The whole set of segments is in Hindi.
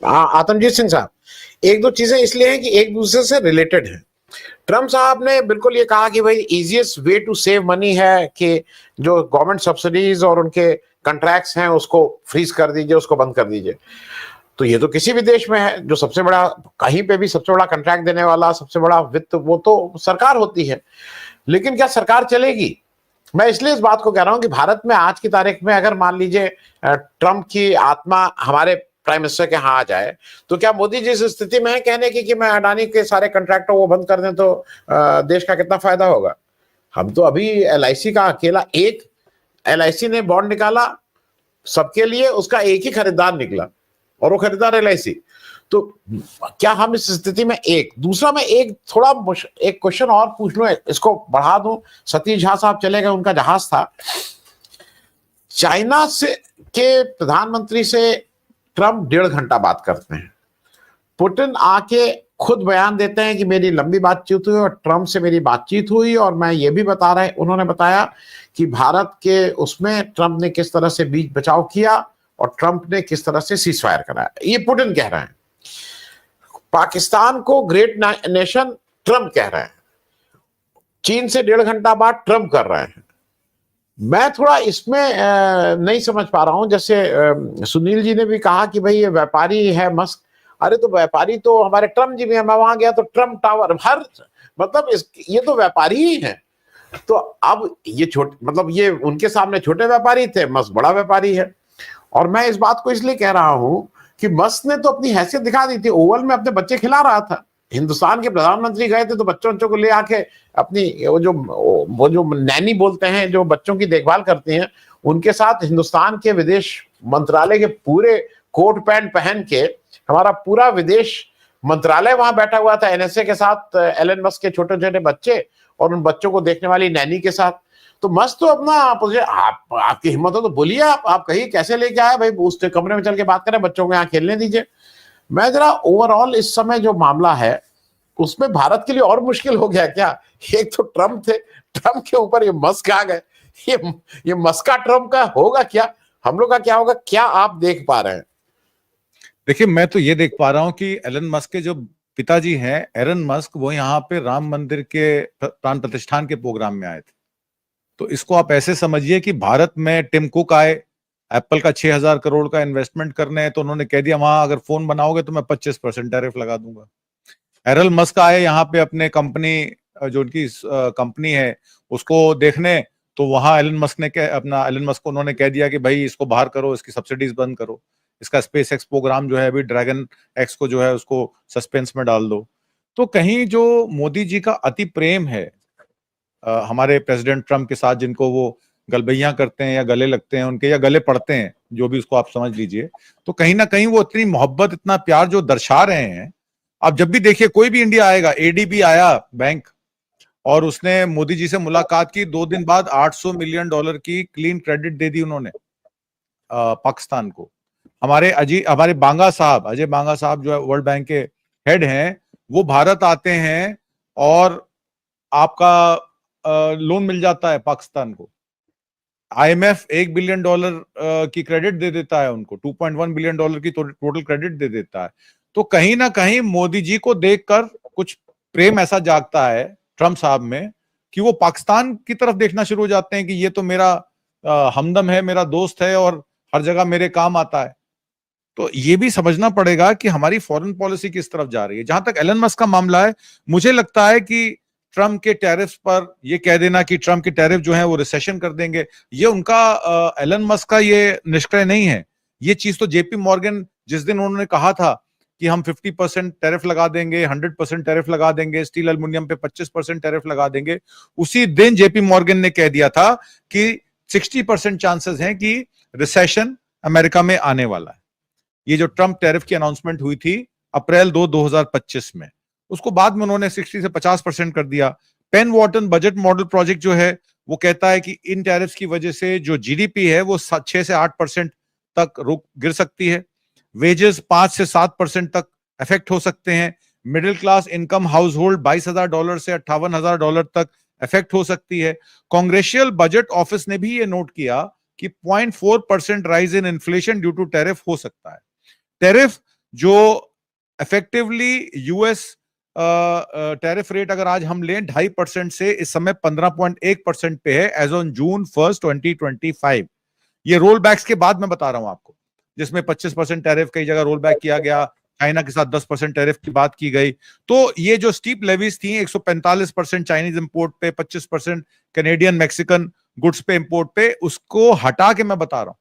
आतमजीत सिंह साहब, एक दो चीजें इसलिए हैं कि एक दूसरे से रिलेटेड है। ट्रम्प साहब ने बिल्कुल ये कहा कि भाई easiest way to save money है कि जो गवर्नमेंट सब्सिडीज और उनके कॉन्ट्रैक्ट्स हैं उसको फ्रीज कर दीजिए, उसको बंद कर दीजिए। तो ये तो किसी भी देश में है, जो सबसे बड़ा, कहीं पे भी सबसे बड़ा कॉन्ट्रैक्ट देने वाला, सबसे बड़ा वित्त, वो तो सरकार होती है। लेकिन क्या सरकार चलेगी? मैं इसलिए इस बात को कह रहा हूं कि भारत में आज की तारीख में अगर मान लीजिए ट्रम्प की आत्मा हमारे प्राइम मिनिस्टर के यहाँ आ जाए, तो क्या मोदी जी इस स्थिति में है कहने की कि मैं अडानी के सारे कॉन्ट्रैक्ट वो बंद कर दें तो देश का कितना फायदा होगा? हम तो अभी एलआईसी का अकेला एक, एलआईसी ने बॉन्ड निकाला सबके लिए, उसका एक ही खरीदार निकला और वो खरीदार एलआईसी। तो क्या हम इस स्थिति में, एक दूसरा मैं एक थोड़ा एक क्वेश्चन और पूछ लूं, इसको बढ़ा दूं। सतीश झा साहब चले गए, उनका जहाज था। चाइना से के प्रधानमंत्री से ट्रम्प 1.5 घंटा बात करते हैं। पुतिन आके खुद बयान देते हैं कि मेरी लंबी बातचीत हुई और ट्रम्प से मेरी बातचीत हुई, और मैं ये भी उन्होंने बताया कि भारत के उसमें ट्रम्प ने किस तरह से बीच बचाव किया और ट्रम्प ने किस तरह से सीज फायर कराया। ये पुतिन कह रहे हैं। पाकिस्तान को ग्रेट नेशन ट्रम्प कह रहे हैं। चीन से 1.5 घंटा बाद ट्रम्प कर रहे हैं। मैं थोड़ा इसमें नहीं समझ पा रहा हूं। जैसे सुनील जी ने भी कहा कि भाई ये व्यापारी है मस्क। अरे तो व्यापारी तो हमारे ट्रम्प जी भी है। मैं वहां गया तो ट्रम्प टावर, हर मतलब ये तो व्यापारी ही है। तो अब ये छोटे, मतलब ये उनके सामने छोटे व्यापारी थे, मस्क बड़ा व्यापारी है। और मैं इस बात को इसलिए कह रहा हूं कि मस्क ने तो अपनी हैसियत दिखा दी थी। ओवल में अपने बच्चे खिला रहा था। हिंदुस्तान के प्रधानमंत्री गए थे तो बच्चों को ले आके अपनी वो जो नैनी बोलते हैं, जो बच्चों की देखभाल करती हैं, उनके साथ हिंदुस्तान के विदेश मंत्रालय के पूरे कोट पैंट पहन के हमारा पूरा विदेश मंत्रालय वहां बैठा हुआ था एनएसए के साथ, एलन मस्क के छोटे छोटे बच्चे और उन बच्चों को देखने वाली नैनी के साथ। तो मस्त तो अपना आपकी हिम्मत हो तो बोलिए, आप कहीं कैसे लेके आए भाई, उस कमरे में चल के बात करें, बच्चों को यहाँ खेलने दीजिए। मैं जरा ओवरऑल इस समय जो मामला है उसमें भारत के लिए और मुश्किल हो गया क्या? एक तो ट्रम्प थे, ट्रम्प के ऊपर ये मस्क आ गए। ये मस्का ट्रम्प का होगा क्या? हम लोग का क्या होगा? क्या आप देख पा रहे हैं? देखिए, मैं तो ये देख पा रहा हूं कि एलन मस्क के जो पिताजी हैं, एरन मस्क, वो यहाँ पे राम मंदिर के प्राण प्रतिष्ठान के प्रोग्राम में आए थे। तो इसको आप ऐसे समझिए कि भारत में टिम कुक आए, एप्पल का 6,000 करोड़ का इन्वेस्टमेंट करने हैं, तो उन्होंने कह दिया वहां अगर फोन बनाओगे तो मैं 25% टैरिफ लगा दूंगा। एरल मस्क आए यहाँ पे अपने कंपनी, जो उनकी कंपनी है उसको देखने, तो वहां एलन मस्क को उन्होंने कह दिया कि भाई इसको बाहर करो, इसकी सब्सिडीज बंद करो, इसका स्पेस एक्स प्रोग्राम जो है अभी ड्रैगन एक्स को जो है उसको सस्पेंस में डाल दो। तो कहीं जो मोदी जी का अति प्रेम है हमारे प्रेसिडेंट ट्रम्प के साथ, जिनको वो गलबैया करते हैं या गले लगते हैं उनके, या गले पड़ते हैं, जो भी उसको आप समझ लीजिए, तो कहीं ना कहीं वो इतनी मोहब्बत, इतना प्यार जो दर्शा रहे हैं। आप जब भी देखिए, कोई भी इंडिया आएगा, एडीबी आया बैंक, और उसने मोदी जी से मुलाकात की, 2 दिन बाद $800 मिलियन की क्लीन क्रेडिट दे दी उन्होंने पाकिस्तान को। हमारे बांगा साहब, अजय बांगा साहब जो है वर्ल्ड बैंक के हेड हैं, वो भारत आते हैं और आपका लोन मिल जाता है पाकिस्तान को। आईएमएफ $1 बिलियन की क्रेडिट दे देता है उनको, $2.1 बिलियन की टोटल क्रेडिट दे देता है। तो कहीं ना कहीं मोदी जी को देखकर कुछ प्रेम ऐसा जागता है ट्रम्प साहब में कि वो पाकिस्तान की तरफ देखना शुरू हो जाते हैं कि ये तो मेरा हमदम है, मेरा दोस्त है और हर जगह मेरे काम आता है। तो ये भी समझना पड़ेगा कि हमारी फॉरेन पॉलिसी किस तरफ जा रही है। जहां तक एलन मस्क का मामला है, मुझे लगता है कि ट्रम्प के टैरिफ पर ये कह देना कि ट्रम्प के टैरिफ जो है वो रिसेशन कर देंगे, ये उनका, एलन मस्क का ये निष्क्रिय नहीं है। ये चीज तो जेपी मॉर्गन, जिस दिन उन्होंने कहा था कि हम 50% टैरिफ लगा देंगे, 100% टैरिफ लगा देंगे, स्टील एल्युमिनियम पे 25% टैरिफ लगा देंगे, उसी दिन जेपी मॉर्गन ने कह दिया था कि 60% चांसेस हैं कि रिसेशन अमेरिका में आने वाला है। ये जो ट्रम्प टैरिफ की अनाउंसमेंट हुई थी अप्रैल 2025 में, उसको बाद में उन्होंने 60 से 50% कर दिया। पेन वाटन बजट मॉडल प्रोजेक्ट जो है वो कहता है कि इन टैरिफ्स की वजह से जो जीडीपी है वो 6 से 8% तक गिर सकती है। वेजेस 5 से 7% तक इफेक्ट हो सकते हैं। Middle class income house hold $22,000 से $58,000 तक इफेक्ट हो सकती है। कांग्रेशियल बजट ऑफिस ने भी ये नोट किया कि 0.4% rise in inflation due to tariff हो सकता है। टैरिफ जो इफेक्टिवली यूएस टैरिफ रेट अगर आज हम लें 2.5% से इस समय 15.1% पे है एज ऑन जून 1, 2025। ये रोल बैक्स के बाद मैं बता रहा हूं आपको, जिसमें 25% टैरिफ कई जगह रोल बैक किया गया, चाइना के साथ 10% टैरिफ की बात की गई। तो ये जो स्टीप लेवीज थी 145% चाइनीज इंपोर्ट पे, 25% कैनेडियन मैक्सिकन गुड्स पे इंपोर्ट पे, उसको हटा के मैं बता रहा हूं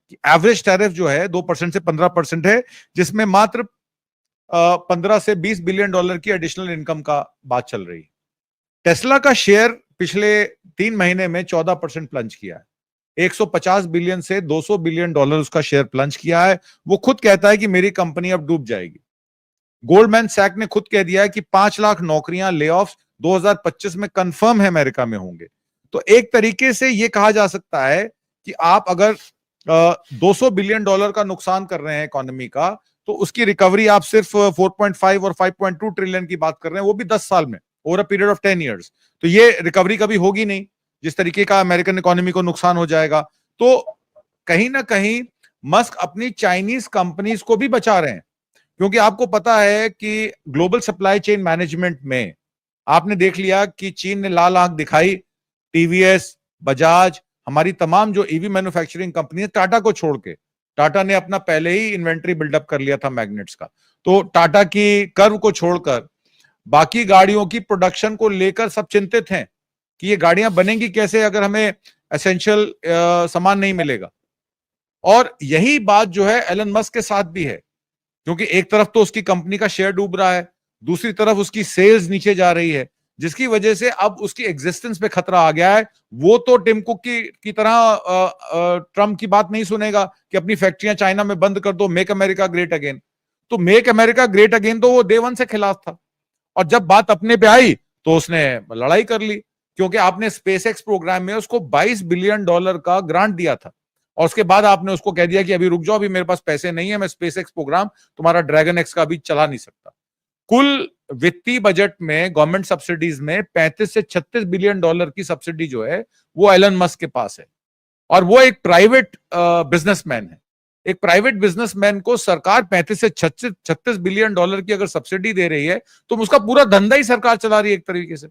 कि एवरेज टैरिफ जो है 2% से 15% है, जिसमें मात्र 15 से 20 बिलियन डॉलर की एडिशनल इनकम का बात चल रही है। टेस्ला का शेयर पिछले 3 महीने में 14% प्लंज किया है, 150 बिलियन से 200 बिलियन डॉलर उसका शेयर प्लंज किया है। वो खुद कहता है कि मेरी कंपनी अब डूब जाएगी। गोल्डमैन सैक ने खुद कह दिया है कि 5 लाख नौकरियां ले ऑफ 2025 में कंफर्म है अमेरिका में होंगे। तो एक तरीके से यह कहा जा सकता है कि आप अगर 200 बिलियन डॉलर का नुकसान कर रहे हैं इकोनॉमी का, तो उसकी रिकवरी आप सिर्फ 4.5 और 5.2 ट्रिलियन की बात कर रहे हैं, वो भी 10 साल में, over a period of 10 years. तो ये रिकवरी कभी होगी नहीं, जिस तरीके का अमेरिकन इकोनॉमी को नुकसान हो जाएगा। तो कहीं ना कहीं मस्क अपनी चाइनीज कंपनीज को भी बचा रहे हैं, क्योंकि आपको पता है कि ग्लोबल सप्लाई चेन मैनेजमेंट में आपने देख लिया कि चीन ने लाल आंख दिखाई। टीवीएस, बजाज, हमारी तमाम जो ईवी मैन्युफैक्चरिंग कंपनी है, टाटा को छोड़ के, टाटा ने अपना पहले ही इन्वेंट्री बिल्डअप कर लिया था मैग्नेट्स का, तो टाटा की कर्व को छोड़कर बाकी गाड़ियों की प्रोडक्शन को लेकर सब चिंतित हैं कि ये गाड़ियां बनेंगी कैसे अगर हमें एसेंशियल सामान नहीं मिलेगा। और यही बात जो है एलन मस्क के साथ भी है, क्योंकि एक तरफ तो उसकी कंपनी का शेयर डूब रहा है, दूसरी तरफ उसकी सेल्स नीचे जा रही है, जिसकी वजह से अब उसकी एग्जिस्टेंस पे खतरा आ गया है। वो तो टिम कुक की तरह ट्रम्प की बात नहीं सुनेगा कि अपनी फैक्ट्रियां चाइना में बंद कर दो, मेक अमेरिका ग्रेट अगेन। तो मेक अमेरिका ग्रेट अगेन तो वो डे वन से खिलाफ था, और जब बात अपने पे आई तो उसने लड़ाई कर ली, क्योंकि आपने स्पेस एक्स प्रोग्राम में उसको 22 बिलियन डॉलर का ग्रांट दिया था, और उसके बाद आपने उसको कह दिया कि अभी रुक जाओ, अभी मेरे पास पैसे नहीं है, मैं स्पेस एक्स प्रोग्राम तुम्हारा ड्रैगन एक्स का अभी चला नहीं सकता। कुल वित्तीय बजट में गवर्नमेंट सब्सिडीज में 35 से 36 बिलियन डॉलर की सब्सिडी जो है वो एलन मस्क के पास है, और वो एक प्राइवेट बिजनेसमैन है। एक प्राइवेट बिजनेसमैन को सरकार 35 से 36 बिलियन डॉलर की अगर सब्सिडी दे रही है, तो उसका पूरा धंधा ही सरकार चला रही है एक तरीके से।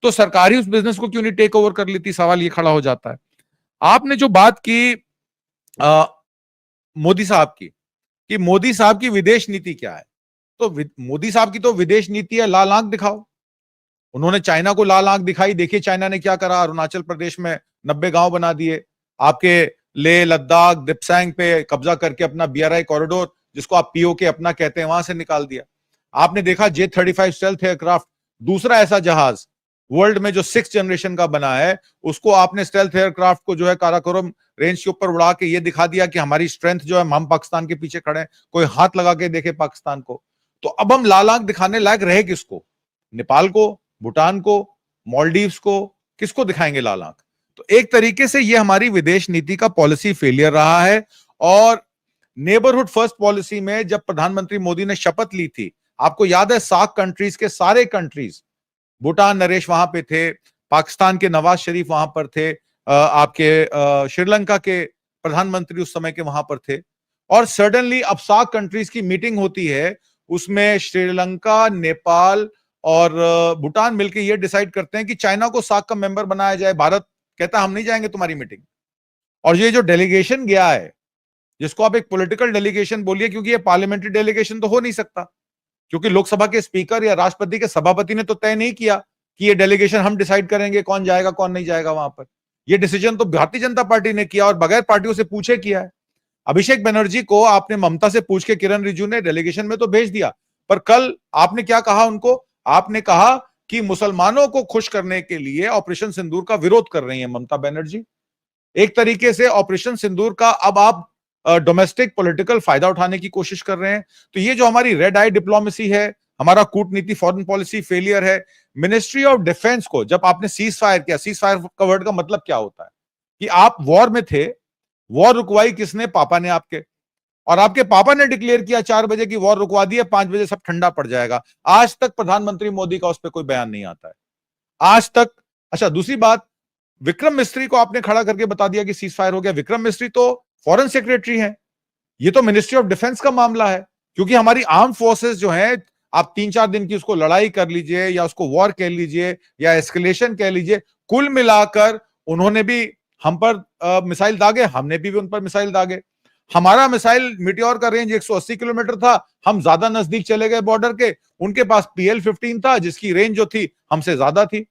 तो सरकार ही उस बिजनेस को क्यों नहीं टेक ओवर कर लेती, सवाल ये खड़ा हो जाता है। आपने जो बात की मोदी साहब की, कि मोदी साहब की विदेश नीति क्या है, तो मोदी साहब की तो विदेश नीति है लाल आंख दिखाओ। उन्होंने चाइना को लाल आंख दिखाई। देखिए चाइना ने क्या करा, अरुणाचल प्रदेश में 90 गांव बना दिए, आपके लेह लद्दाख दिप्सैंग पे कब्जा करके अपना बीआरआई कॉरिडोर, जिसको आप पीओके अपना कहते हैं, वहां से निकाल दिया। आपने देखा J-35 स्टेल्थ एयरक्राफ्ट, दूसरा ऐसा जहाज वर्ल्ड में जो 6th जनरेशन का बना है, उसको आपने स्टेल्थ एयरक्राफ्ट को जो है काराकोरम रेंज के ऊपर उड़ा के ये दिखा दिया कि हमारी स्ट्रेंथ जो है, हम पाकिस्तान के पीछे खड़े हैं, कोई हाथ लगा के देखे पाकिस्तान को। तो अब हम लाल आंख दिखाने लायक रहे किसको? नेपाल को, भूटान को, मालदीव्स को, किसको दिखाएंगे लाल आंख? तो एक तरीके से ये हमारी विदेश नीति का पॉलिसी फेलियर रहा है। और नेबरहुड फर्स्ट पॉलिसी में जब प्रधानमंत्री मोदी ने शपथ ली थी, आपको याद है सार्क कंट्रीज के सारे कंट्रीज, भूटान नरेश वहां पे थे, पाकिस्तान के नवाज शरीफ वहां पर थे, आपके श्रीलंका के प्रधानमंत्री उस समय के वहां पर थे, और सडनली अब सार्क कंट्रीज की मीटिंग होती है, उसमें श्रीलंका, नेपाल और भूटान मिलकर ये डिसाइड करते हैं कि चाइना को सार्क का मेंबर बनाया जाए। भारत कहता हम नहीं जाएंगे तुम्हारी मीटिंग। और ये जो डेलीगेशन गया है, जिसको आप एक पॉलिटिकल डेलीगेशन बोलिए, क्योंकि ये पार्लियामेंट्री डेलीगेशन तो हो नहीं सकता, क्योंकि लोकसभा के स्पीकर या राष्ट्रपति के सभापति ने तो तय नहीं किया कि ये डेलीगेशन हम डिसाइड करेंगे कौन जाएगा कौन नहीं जाएगा वहां पर। ये डिसीजन तो भारतीय जनता पार्टी ने किया, और बगैर पार्टियों से पूछे किया है। अभिषेक बनर्जी को आपने ममता से पूछ के किरण रिजिजू ने डेलीगेशन में तो भेज दिया, पर कल आपने क्या कहा उनको? आपने कहा कि मुसलमानों को खुश करने के लिए ऑपरेशन सिंदूर का विरोध कर रही है ममता बनर्जी। एक तरीके से ऑपरेशन सिंदूर का अब आप डोमेस्टिक पॉलिटिकल फायदा उठाने की कोशिश कर रहे हैं। तो ये जो हमारी रेड आई डिप्लोमेसी है, हमारा कूटनीति फॉरेन पॉलिसी फेलियर है। मिनिस्ट्री ऑफ डिफेंस को जब आपने सीज फायर किया, सीज फायर का वर्ड का मतलब क्या होता है कि आप वॉर में थे, वॉर रुकवाई किसने? पापा ने आपके, और आपके पापा ने डिक्लेयर किया 4 बजे की वॉर रुकवा दी है, 5 बजे सब ठंडा पड़ जाएगा। आज तक प्रधानमंत्री मोदी का उस पर कोई बयान नहीं आता है आज तक। अच्छा, दूसरी बात, विक्रम मिस्त्री को आपने खड़ा करके बता दिया कि सीज फायर हो गया। विक्रम मिस्त्री तो फॉरेन सेक्रेटरी हैं, ये तो मिनिस्ट्री ऑफ डिफेंस का मामला है। क्योंकि हमारी आर्म फोर्सेस जो हैं, आप 3-4 दिन की उसको लड़ाई कर लीजिए या उसको वॉर कह लीजिए या एस्केलेशन कह लीजिए, कुल मिलाकर उन्होंने भी हम पर मिसाइल दागे, हमने भी उन पर मिसाइल दागे। हमारा मिसाइल मीटियोर का रेंज 180 किलोमीटर था, हम ज्यादा नजदीक चले गए बॉर्डर के। उनके पास PL-15 था जिसकी रेंज जो थी हमसे ज्यादा थी,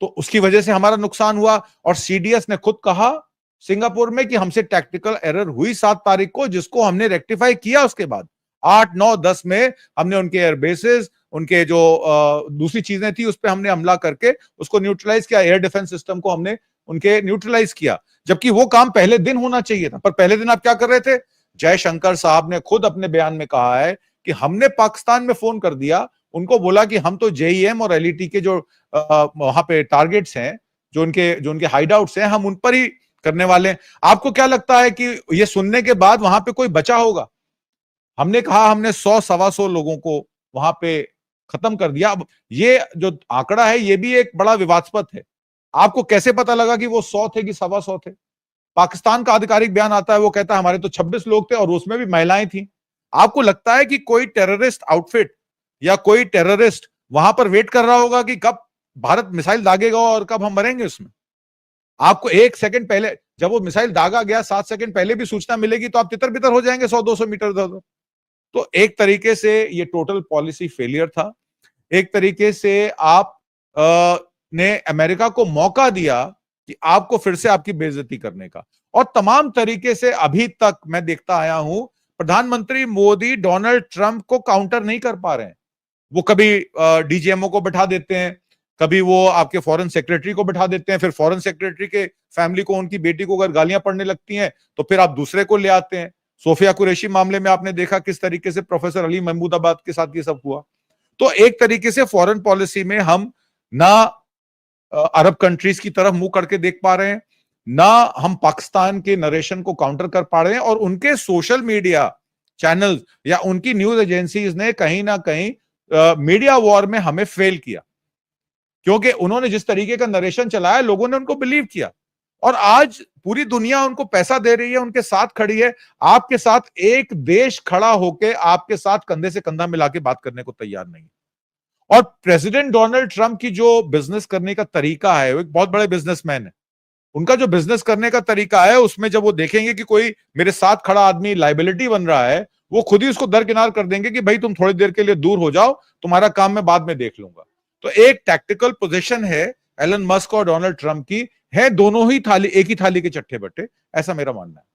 तो उसकी वजह से हमारा नुकसान हुआ। और CDS ने खुद कहा सिंगापुर में कि हमसे टैक्टिकल एरर हुई 7 तारीख को, जिसको हमने रेक्टिफाई किया। उसके बाद 8, 9, 10 में हमने उनके एयरबेसेस, उनके जो दूसरी चीजें थी उस पर हमने हमला करके उसको न्यूट्रलाइज किया। एयर डिफेंस सिस्टम को हमने उनके न्यूट्रलाइज किया, जबकि वो काम पहले दिन होना चाहिए था। पर पहले दिन आप क्या कर रहे थे? जयशंकर साहब ने खुद अपने बयान में कहा है कि हमने पाकिस्तान में फोन कर दिया, उनको बोला कि हम तो JEM और LET के जो वहां पे टारगेट्स हैं, जो उनके हाइडआउट्स हैं, हम उन पर ही करने वाले हैं। आपको क्या लगता है कि ये सुनने के बाद वहां पे कोई बचा होगा? हमने कहा हमने 100-125 लोगों को वहां पे खत्म कर दिया। अब ये जो आंकड़ा है ये भी एक बड़ा विवादास्पद है। आपको कैसे पता लगा कि वो 100 थे कि 125 थे? पाकिस्तान का आधिकारिक बयान आता है, वो कहता है हमारे तो 26 लोग थे और उसमें भी महिलाएं थी। आपको लगता है कि कोई टेररिस्ट आउटफिट या कोई टेररिस्ट वहां पर वेट कर रहा होगा कि कब भारत मिसाइल दागेगा और कब हम मरेंगे उसमें? आपको 1 सेकंड पहले, जब वो मिसाइल दागा गया 7 सेकंड पहले भी सूचना मिलेगी तो आप तितर बितर हो जाएंगे 100-200 मीटर इधर। तो एक तरीके से ये टोटल पॉलिसी फेलियर था। एक तरीके से आप ने अमेरिका को मौका दिया कि आपको फिर से आपकी बेइज्जती करने का। और तमाम तरीके से अभी तक मैं देखता आया हूं, प्रधानमंत्री मोदी डोनाल्ड ट्रंप को काउंटर नहीं कर पा रहे हैं। वो कभी DGMO को बैठा देते हैं, कभी वो आपके फॉरेन सेक्रेटरी को बैठा देते हैं, फिर फॉरेन सेक्रेटरी के फैमिली को, उनकी बेटी को अगर गालियां पड़ने लगती हैं तो फिर आप दूसरे को ले आते हैं। सोफिया कुरैशी मामले में आपने देखा किस तरीके से प्रोफेसर अली महमूदाबाद के साथ ये सब हुआ। तो एक तरीके से फॉरेन पॉलिसी में हम ना अरब कंट्रीज की तरफ मुंह करके देख पा रहे हैं, ना हम पाकिस्तान के नरेशन को काउंटर कर पा रहे हैं, और उनके सोशल मीडिया चैनल्स या उनकी न्यूज एजेंसीज ने कहीं ना कहीं मीडिया वॉर में हमें फेल किया, क्योंकि उन्होंने जिस तरीके का नरेशन चलाया लोगों ने उनको बिलीव किया। और आज पूरी दुनिया उनको पैसा दे रही है, उनके साथ खड़ी है। आपके साथ एक देश खड़ा होकर आपके साथ कंधे से कंधा मिला के बात करने को तैयार नहीं। और प्रेसिडेंट डोनाल्ड ट्रंप की जो बिजनेस करने का तरीका है, वो एक बहुत बड़े बिजनेसमैन है, उनका जो बिजनेस करने का तरीका है उसमें जब वो देखेंगे कि कोई मेरे साथ खड़ा आदमी लाइबिलिटी बन रहा है, वो खुद ही उसको दरकिनार कर देंगे कि भाई तुम थोड़ी देर के लिए दूर हो जाओ, तुम्हारा काम मैं बाद में देख लूंगा। तो एक टैक्टिकल पोजीशन है एलन मस्क और डोनाल्ड ट्रंप की, है दोनों ही थाली, एक ही थाली के चट्टे बट्टे, ऐसा मेरा मानना है।